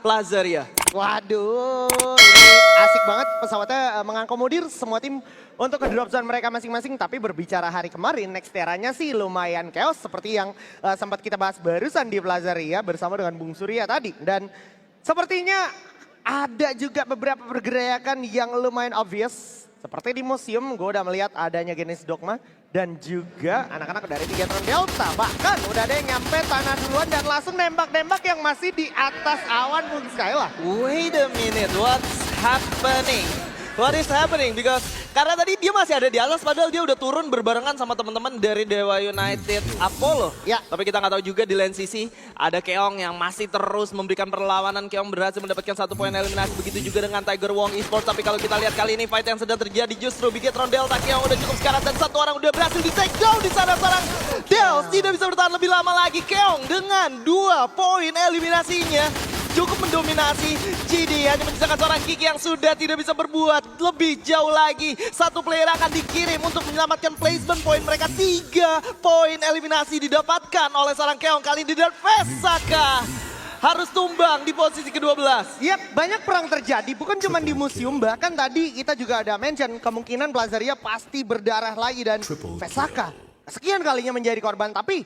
Plazaria. Waduh, ini asik banget pesawatnya mengakomodir semua tim untuk ke drop zone mereka masing-masing. Tapi berbicara hari kemarin, Nexteranya sih lumayan chaos seperti yang sempat kita bahas barusan di Plazaria bersama dengan Bung Surya tadi. Dan sepertinya ada juga beberapa pergerakan yang lumayan obvious. Seperti di museum, gue udah melihat adanya Genesis Dogma dan juga anak-anak dari Bigetron Delta. Bahkan udah ada yang nyampe tanah duluan dan langsung nembak-nembak yang masih di atas awan Bung Skyla. Wait a minute, what's happening? What is happening? Because karena tadi dia masih ada di atas padahal dia udah turun berbarengan sama teman-teman dari Dewa United Apollo. Ya. Tapi kita nggak tahu juga di lain sisi ada Keong yang masih terus memberikan perlawanan. Keong berhasil mendapatkan 1 poin eliminasi. Begitu juga dengan Tiger Wong Esports. Tapi kalau kita lihat kali ini fight yang sedang terjadi justru Bigetron Delta. Keong udah cukup sekarat dan 1 orang udah berhasil di take down di sana. Seorang Dels tidak bisa bertahan lebih lama lagi. Keong dengan 2 poin eliminasinya cukup mendominasi. GD hanya menyisakan seorang Kiki yang sudah tidak bisa berbuat lebih jauh lagi. 1 player akan dikirim untuk menyelamatkan placement poin mereka. 3 poin eliminasi didapatkan oleh seorang Keong kali ini dan Vesaka harus tumbang di posisi ke-12. Yap, banyak perang terjadi, bukan cuma di museum, bahkan tadi kita juga ada mention kemungkinan Plazaria pasti berdarah lagi dan Vesaka sekian kalinya menjadi korban. Tapi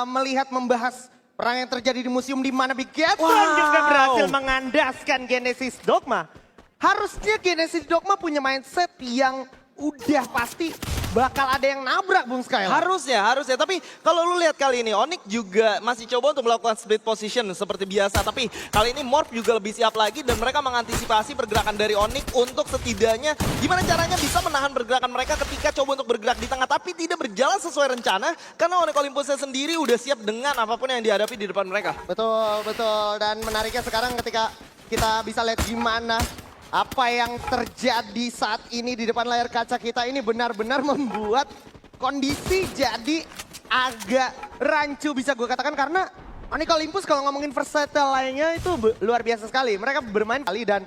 melihat membahas perang yang terjadi di museum di mana Bigetron juga berhasil mengandaskan Genesis Dogma. Harusnya Genesis Dogma punya mindset yang udah pasti bakal ada yang nabrak Bung Skyla. Harusnya. Tapi kalau lu lihat kali ini, Onyx juga masih coba untuk melakukan split position seperti biasa. Tapi kali ini Morph juga lebih siap lagi dan mereka mengantisipasi pergerakan dari Onyx untuk setidaknya gimana caranya bisa menahan pergerakan mereka ketika coba untuk bergerak di tengah. Tapi tidak berjalan sesuai rencana karena Onyx Olympusnya sendiri udah siap dengan apapun yang dihadapi di depan mereka. Betul, betul. Dan menariknya sekarang ketika kita bisa lihat gimana apa yang terjadi saat ini di depan layar kaca kita ini benar-benar membuat kondisi jadi agak rancu bisa gue katakan. Karena Onyx Olympus kalau ngomongin versatile lainnya itu luar biasa sekali. Mereka bermain kali dan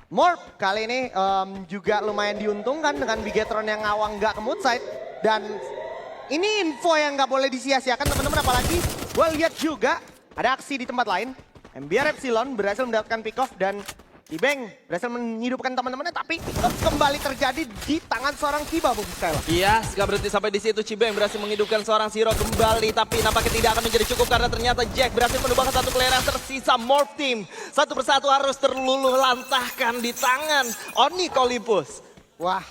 Morph kali ini juga lumayan diuntungkan dengan Bigetron yang ngawang nggak ke mood side. Dan ini info yang nggak boleh disia-siakan teman-teman, apalagi gue lihat juga ada aksi di tempat lain. MBR Epsilon berhasil mendapatkan pick off dan Cibeng berhasil menghidupkan teman-temannya, tapi kembali terjadi di tangan seorang Kiba, Bung Skyla. Iya, gak berhenti sampai di situ. Cibeng berhasil menghidupkan seorang Zero kembali, tapi nampaknya tidak akan menjadi cukup karena ternyata Jack berhasil menumbangkan 1 player yang tersisa. Morph Team satu persatu harus terluluh lantahkan di tangan Onyx Olympus. Wah.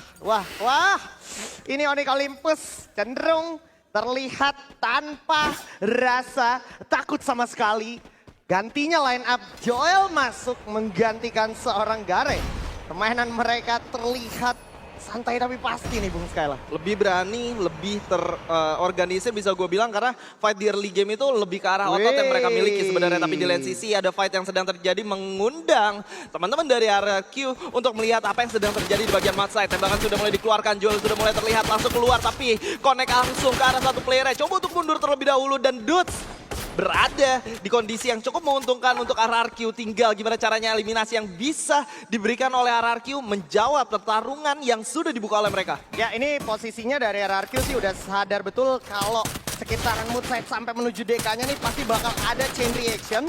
Ini Onyx Olympus cenderung terlihat tanpa rasa takut sama sekali. Gantinya line up Joel masuk menggantikan seorang Gare. Permainan mereka terlihat santai tapi pasti nih Bung Skyla. Lebih berani, lebih terorganisir bisa gue bilang karena fight di early game itu lebih ke arah otot yang mereka miliki sebenarnya. Tapi di lain sisi ada fight yang sedang terjadi mengundang teman-teman dari RRQ untuk melihat apa yang sedang terjadi di bagian mid side. Tembakan sudah mulai dikeluarkan, Joel sudah mulai terlihat langsung keluar tapi connect langsung ke arah 1 player. Coba untuk mundur terlebih dahulu dan Dudes berada di kondisi yang cukup menguntungkan untuk RRQ. Tinggal gimana caranya eliminasi yang bisa diberikan oleh RRQ menjawab pertarungan yang sudah dibuka oleh mereka. Ya, ini posisinya dari RRQ sih udah sadar betul kalau sekitaran mood side sampai menuju DK-nya nih pasti bakal ada chain reaction.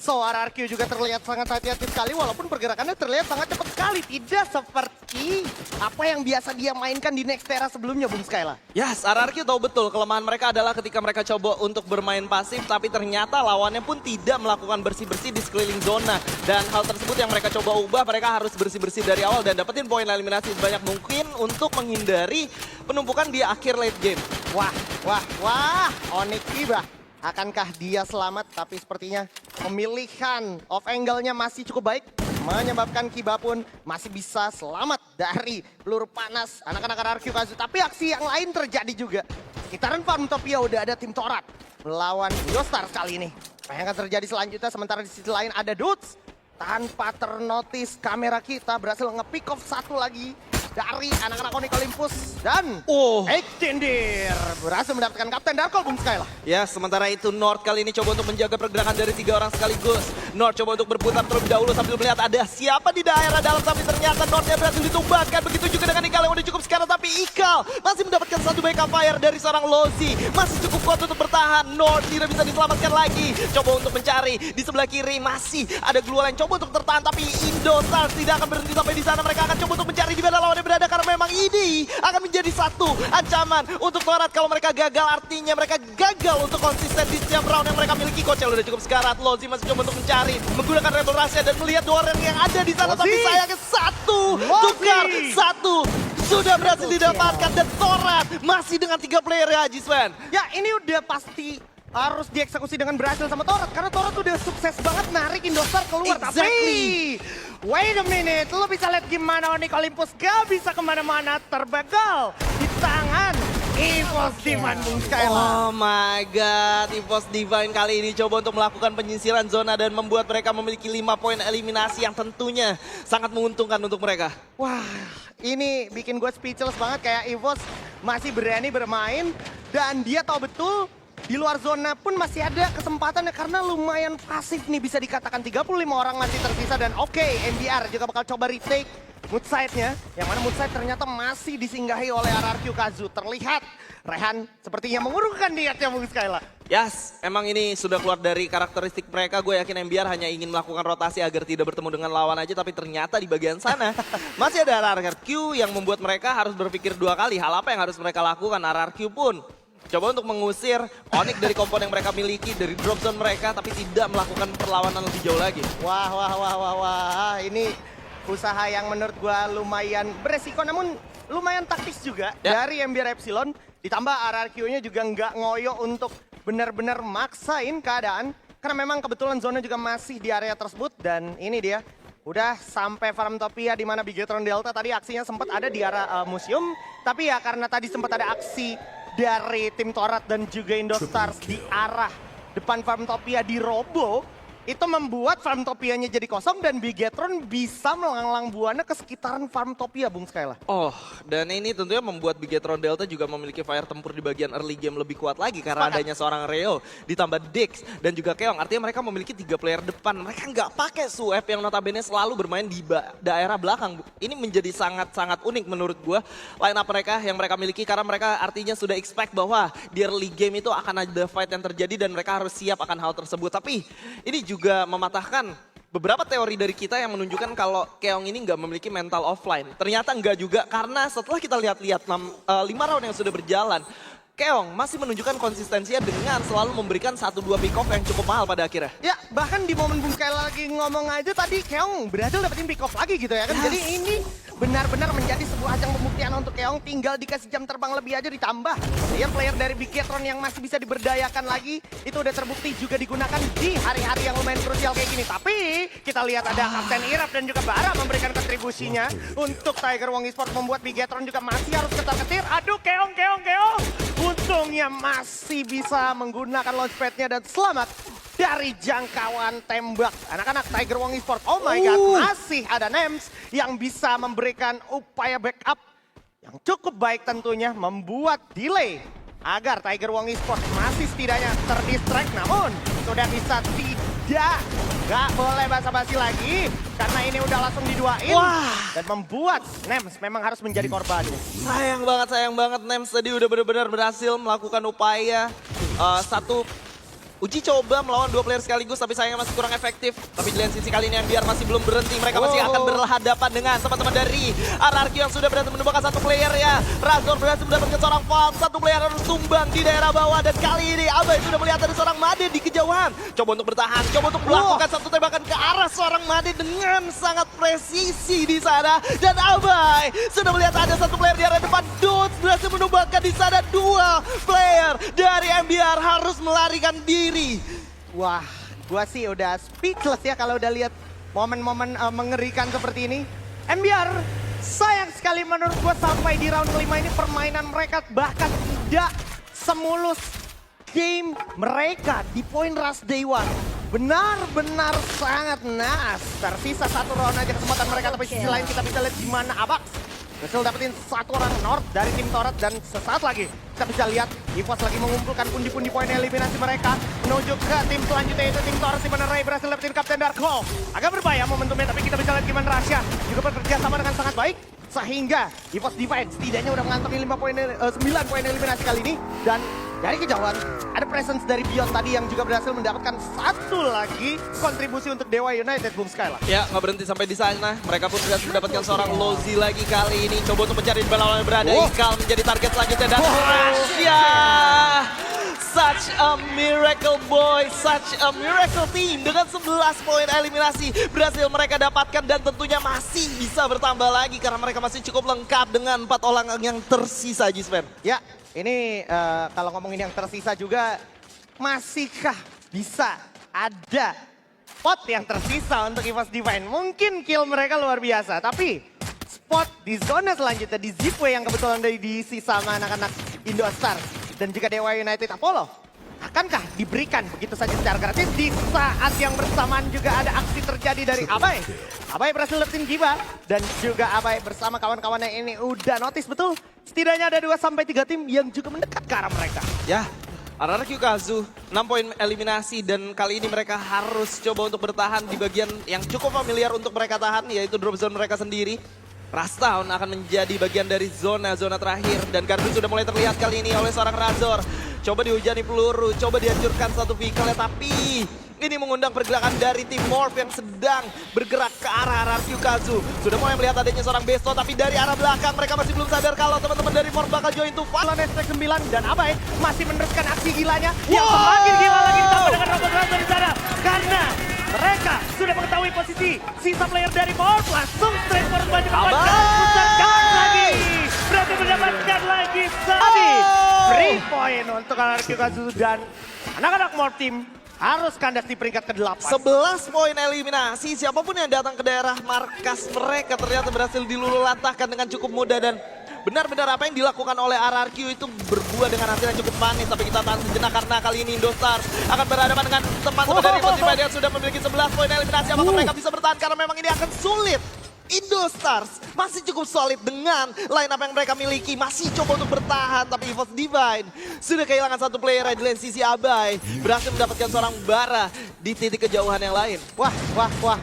So RRQ juga terlihat sangat hati-hati sekali walaupun pergerakannya terlihat sangat cepat sekali. Tidak seperti apa yang biasa dia mainkan di Nextera sebelumnya, Bung Skyla. Yes, RRQ tahu betul kelemahan mereka adalah ketika mereka coba untuk bermain pasif tapi ternyata lawannya pun tidak melakukan bersih-bersih di sekeliling zona. Dan hal tersebut yang mereka coba ubah, mereka harus bersih-bersih dari awal dan dapetin poin eliminasi sebanyak mungkin untuk menghindari penumpukan di akhir late game. Wah, Onyx Kiba. Akankah dia selamat? Tapi sepertinya pemilihan off angle-nya masih cukup baik. Menyebabkan Kiba pun masih bisa selamat dari peluru panas anak-anak RRQ Kazu. Tapi aksi yang lain terjadi juga. Sekitaran Farmtopia udah ada tim Torat melawan Yostar kali ini. Apa yang akan terjadi selanjutnya? Sementara di sisi lain ada Dudes. Tanpa ternotis kamera kita berhasil nge-pick off 1 lagi. dari anak-anak Onyx Olympus. Dan Extender berhasil mendapatkan Kapten Darko, Bung Skyla. Ya, sementara itu North kali ini coba untuk menjaga pergerakan dari 3 orang sekaligus. North coba untuk berputar terlebih dahulu sambil melihat ada siapa di daerah dalam, tapi ternyata Northnya berhasil ditumbangkan. Begitu juga dengan Ikal yang udah cukup sekarang, tapi Ikal masih mendapatkan satu backup fire dari seorang Lozi. Masih cukup kuat untuk bertahan. North tidak bisa diselamatkan lagi. Coba untuk mencari di sebelah kiri, masih ada Glue Line coba untuk tertahan, tapi Indostars tidak akan berhenti sampai di sana. Mereka akan coba untuk mencari di mana lawannya berada, karena memang ini akan menjadi satu ancaman untuk Torat. Kalau mereka gagal, artinya mereka gagal untuk konsisten di setiap round yang mereka miliki. Kocel udah cukup sekarat, Lozi masih coba untuk mencari, menggunakan Rebel Rush dan melihat 2 orang yang ada di sana, tapi sayangnya tukar satu sudah berhasil didapatkan, dan Torat masih dengan 3 player ya, Jiswen. Ya, ini udah pasti harus dieksekusi dengan berhasil sama Torat, karena Torat udah sukses banget narik Indostar keluar. Exactly. Tapi, wait a minute, lo bisa lihat gimana Onyx Olympus gak bisa kemana-mana, terbegal di tangan EVOS Divine, Bung Skyla. Oh my god, EVOS Divine kali ini coba untuk melakukan penyisiran zona dan membuat mereka memiliki 5 poin eliminasi yang tentunya sangat menguntungkan untuk mereka. Wah, ini bikin gue speechless banget, kayak EVOS masih berani bermain dan dia tahu betul di luar zona pun masih ada kesempatannya, karena lumayan pasif nih, bisa dikatakan 35 orang masih tersisa. Dan oke, MBR juga bakal coba retake Moodside-nya, yang mana Moodside ternyata masih disinggahi oleh RRQ Kazu. Terlihat Rehan sepertinya mengurungkan niatnya, Bung Skyla. Yes, emang ini sudah keluar dari karakteristik mereka. Gue yakin MBR hanya ingin melakukan rotasi agar tidak bertemu dengan lawan aja, tapi ternyata di bagian sana masih ada RRQ yang membuat mereka harus berpikir 2 kali hal apa yang harus mereka lakukan. RRQ pun coba untuk mengusir Onyx dari komponen yang mereka miliki, dari drop zone mereka, tapi tidak melakukan perlawanan lebih jauh lagi. Wah, ini usaha yang menurut gua lumayan beresiko, namun lumayan taktis juga dari MBR Epsilon. Ditambah RRQ-nya juga nggak ngoyo untuk benar-benar maksain keadaan, karena memang kebetulan zona juga masih di area tersebut. Dan ini dia, udah sampai Farmtopia, di mana Bigetron Delta tadi aksinya sempat ada di arah museum, tapi ya karena tadi sempat ada aksi dari tim Torat dan juga Indostars di arah depan Farmtopia di Robo, itu membuat Farmtopianya jadi kosong dan Bigetron bisa melanglang buana ke sekitaran Farmtopia, Bung Skyla. Oh, dan ini tentunya membuat Bigetron Delta juga memiliki fire tempur di bagian early game lebih kuat lagi, karena adanya seorang Reo ditambah Dix dan juga Keong. Artinya mereka memiliki 3 player depan. Mereka nggak pakai Suef yang notabene selalu bermain di daerah belakang. Ini menjadi sangat-sangat unik menurut gue line up mereka yang mereka miliki, karena mereka artinya sudah expect bahwa di early game itu akan ada fight yang terjadi dan mereka harus siap akan hal tersebut. Tapi ini juga mematahkan beberapa teori dari kita yang menunjukkan kalau Keong ini nggak memiliki mental offline. Ternyata nggak juga, karena setelah kita lihat-lihat 5 round yang sudah berjalan, Keong masih menunjukkan konsistensinya dengan selalu memberikan 1-2 pick off yang cukup mahal pada akhirnya. Ya, bahkan di momen Bung Skyla lagi ngomong aja tadi, Keong berhasil dapetin pick off lagi gitu ya kan. Jadi ini benar-benar menjadi sebuah ajang pembuktian untuk Keong, tinggal dikasih jam terbang lebih aja, ditambah player-player dari Bigetron yang masih bisa diberdayakan lagi, itu udah terbukti juga digunakan di hari-hari yang lumayan krusial kayak gini. Tapi kita lihat ada Kapten Irap dan juga Bara memberikan kontribusinya untuk Tiger Wong Esports, membuat Bigetron juga masih harus ketar-ketir. Aduh, Keong. Untungnya masih bisa menggunakan launchpad-nya dan selamat dari jangkauan tembak anak-anak Tiger Wong Esports. Oh my god, masih ada Nems yang bisa memberikan upaya backup yang cukup baik, tentunya membuat delay agar Tiger Wong Esports masih setidaknya terdistract. Namun sudah bisa nggak boleh basa-basi lagi, karena ini udah langsung diduain. Dan membuat Nems memang harus menjadi korbannya. Sayang banget Nems tadi udah benar-benar berhasil melakukan upaya satu uji coba melawan 2 player sekaligus, tapi sayangnya masih kurang efektif. Tapi di lain sisi kali ini MBR masih belum berhenti. Mereka masih akan berhadapan dengan teman-teman dari RRQ yang sudah berhasil menemukan 1 player ya. Razor berhasil mendapatkan seorang farm, 1 player harus tumbang di daerah bawah. Dan kali ini Abai sudah melihat ada seorang Made di kejauhan. Coba untuk bertahan, coba untuk melakukan 1 tembakan ke arah seorang Made dengan sangat presisi di sana. Dan Abai sudah melihat ada 1 player di arah depan. Dots berhasil menumbangkan di sana 2 player dari MBR harus melarikan diri. Wah, gua sih udah speechless ya kalau udah lihat momen-momen mengerikan seperti ini. MBR, sayang sekali menurut gua sampai di round kelima ini permainan mereka bahkan tidak semulus game mereka di Point Rush Day 1. Benar-benar sangat naas. Tersisa 1 round aja kesempatan mereka, tapi sisi lain kita bisa lihat gimana Abax Berhasil dapetin satu orang North dari tim Torret dan sesaat lagi kita bisa lihat EVOS lagi mengumpulkan pundi-pundi poin eliminasi mereka menuju ke tim selanjutnya yaitu tim Torret, di mana Ray berhasil dapetin Kapten Darko. Agak berbahaya momentumnya, tapi kita bisa lihat gimana Rasha juga bekerja sama dengan sangat baik sehingga EVOS Divine setidaknya udah mengantongi 9 poin eliminasi kali ini. Dan dari kejauhan ada presence dari Beyond tadi yang juga berhasil mendapatkan satu lagi kontribusi untuk Dewa United, Boom Skylar. Ya, nggak berhenti sampai di sana. Mereka pun berhasil mendapatkan seorang Lozi lagi kali ini. Coba untuk mencari balawan yang berada. Ikal menjadi target selanjutnya dan Rasha. Such a miracle boy, such a miracle team. Dengan 11 poin eliminasi berhasil mereka dapatkan dan tentunya masih bisa bertambah lagi karena mereka masih cukup lengkap dengan 4 orang yang tersisa, Jispen. Ya, ini kalau ngomongin yang tersisa juga, masihkah bisa ada spot yang tersisa untuk EVOS Divine? Mungkin kill mereka luar biasa, tapi spot di zona selanjutnya di Zipway yang kebetulan dari diisi sama anak-anak Indostar dan juga Dewa United Apollo, akankah diberikan begitu saja secara gratis di saat yang bersamaan juga ada aksi terjadi dari Abai? Abai berhasil dapetin Giba dan juga Abai bersama kawan-kawannya ini udah notice betul. Setidaknya ada 2-3 tim yang juga mendekat ke arah mereka. Ya, RRQ Kazu 6 poin eliminasi dan kali ini mereka harus coba untuk bertahan di bagian yang cukup familiar untuk mereka tahan, yaitu drop zone mereka sendiri. Rushdown akan menjadi bagian dari zona-zona terakhir dan gardu sudah mulai terlihat kali ini oleh seorang Razor. Coba dihujani peluru, coba dihancurkan satu vehicle, tapi ini mengundang pergerakan dari tim Morph yang sedang bergerak ke arah RRQ Kazu. Sudah mulai melihat adanya seorang Besto, tapi dari arah belakang mereka masih belum sadar kalau teman-teman dari Morph bakal join to fight. Hashtag 9 dan Abai masih meneruskan aksi gilanya yang semakin gila lagi ditambah dengan robot Razor di sana. Karena mereka sudah mengetahui posisi sisa player dari Morph, langsung straight forward maju ke depan dan pusatkan lagi. Berarti mendapatkan lagi Sadi. Free point untuk RRQ Kazu dan anak-anak Morph team harus kandas di peringkat ke-8. 11 poin eliminasi, siapapun yang datang ke daerah markas mereka ternyata berhasil diluluhlantahkan dengan cukup mudah dan benar-benar apa yang dilakukan oleh RRQ itu berbuah dengan hasil yang cukup manis. Tapi kita tahan sejenak karena kali ini Indostar akan berhadapan dengan teman-teman dari Motiva yang sudah memiliki 11 poin eliminasi. Apakah mereka bisa bertahan karena memang ini akan sulit. Indostars masih cukup solid dengan line up yang mereka miliki, masih coba untuk bertahan, tapi EVOS Divine sudah kehilangan satu player di lane sisi Abai, berhasil mendapatkan seorang Bara di titik kejauhan yang lain. Wah,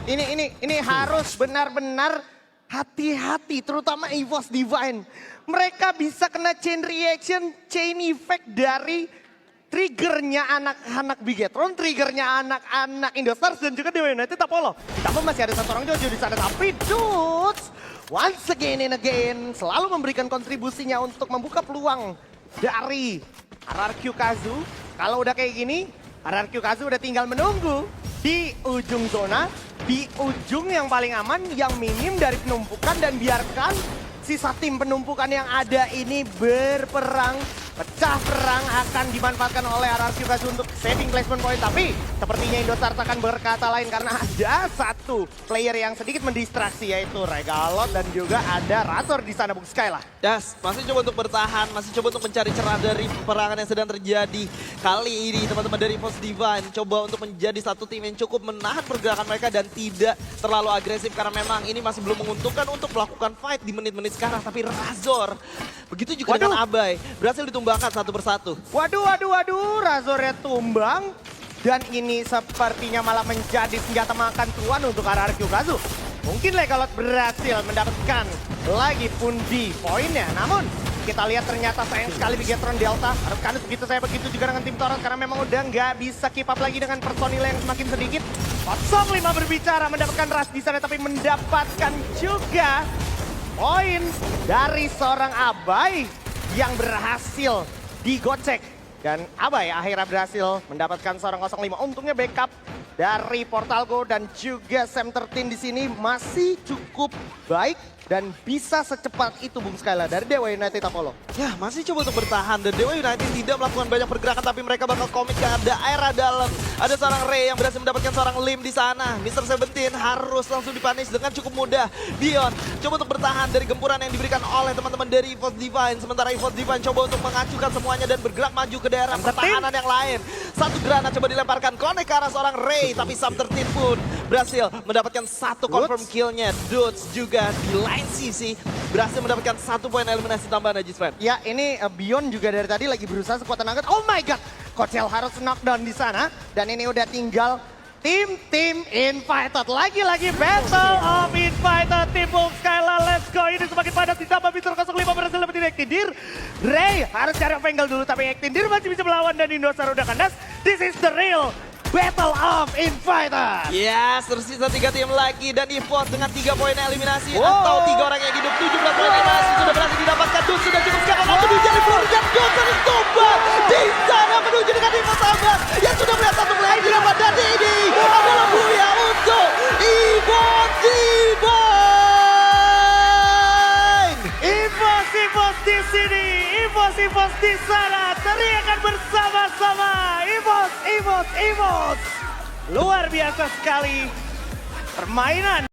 ini harus benar-benar hati-hati, terutama EVOS Divine. Mereka bisa kena chain reaction, chain effect dari triggernya anak-anak Bigetron, triggernya anak-anak Indostars dan juga Dewa United Apollo. Ditambah masih ada satu orang Jojo di sana, tapi Dudes once again and again selalu memberikan kontribusinya untuk membuka peluang dari RRQ Kazu. Kalau udah kayak gini, RRQ Kazu udah tinggal menunggu di ujung zona, di ujung yang paling aman, yang minim dari penumpukan, dan biarkan sisa tim penumpukan yang ada ini berperang. Pecah perang akan dimanfaatkan oleh RRQ Kazu untuk saving placement point. Tapi sepertinya Indostars akan berkata lain karena ada satu player yang sedikit mendistraksi, yaitu Regalot dan juga ada Razor di sana, Bung Skylar. Das, masih coba untuk bertahan, masih coba untuk mencari celah dari peperangan yang sedang terjadi. Kali ini teman-teman dari EVOS Divine coba untuk menjadi satu tim yang cukup menahan pergerakan mereka dan tidak terlalu agresif karena memang ini masih belum menguntungkan untuk melakukan fight di menit-menit sekarang. Tapi Razor, begitu juga dengan Abai, berhasil ditumbangkan satu persatu. Waduh, Razornya tumbang. Dan ini sepertinya malah menjadi senjata makan tuan untuk RRQ Kazu. Mungkin Legalot berhasil mendapatkan lagi pundi poinnya. Namun kita lihat ternyata sayang sekali Bigetron Delta. Harus kanus begitu saya begitu juga dengan tim Torres karena memang udah nggak bisa keep up lagi dengan personil yang semakin sedikit. 05 berbicara mendapatkan Rush di sana tapi mendapatkan juga poin dari seorang Abai yang berhasil digocek. Dan Abai akhirnya berhasil mendapatkan seorang 05. Untungnya backup dari Portalgo dan juga Sam13 di sini masih cukup baik dan bisa secepat itu, Bung Skylar, dari Dewa United Apollo. Ya, masih coba untuk bertahan dan Dewa United tidak melakukan banyak pergerakan tapi mereka bakal komit ke daerah dalam. Ada seorang Ray yang berhasil mendapatkan seorang Lim di sana. Mr. 17 harus langsung dipunish dengan cukup mudah. Dion coba untuk bertahan dari gempuran yang diberikan oleh teman-teman dari EVOS Divine. Sementara EVOS Divine coba untuk mengacukan semuanya dan bergerak maju ke daerah pertahanan yang lain. Satu granat coba dilemparkan connect ke arah seorang Ray, tapi Sam13 pun berhasil mendapatkan satu confirm killnya. Dudes juga di 9cc berhasil mendapatkan 1 poin eliminasi tambahan Najis Fan. Ya, ini Beyond juga dari tadi lagi berusaha sekuat tenaga. Oh my god, Kochel harus knockdown di sana. Dan ini udah tinggal tim Invited. Lagi-lagi Battle of Invited. Tim Boom Skyla, let's go. Ini semakin padat ditambah Mr. 05 berhasil dapetin Ektindir. Ray harus cari angle dulu, tapi Ektindir masih bisa melawan dan Indosar udah kandas. This is the real Battle of Invited. Yes, tersisa 3 tim lagi dan EVOS dengan 3 poin eliminasi Wow. atau 3 orang yang hidup 17 poin eliminasi sudah berhasil didapatkan. Dun sudah cukup sekarang menuju dari Flur dan Dun terus tumbang di sana menuju dengan EVOS Sahabat yang sudah melihat satu player di dapat dan ini adalah Buya untuk EVOS Divine. EVOS di sini, EVOS di sana, teriakan bersama-sama, EVOS. Luar biasa sekali permainan.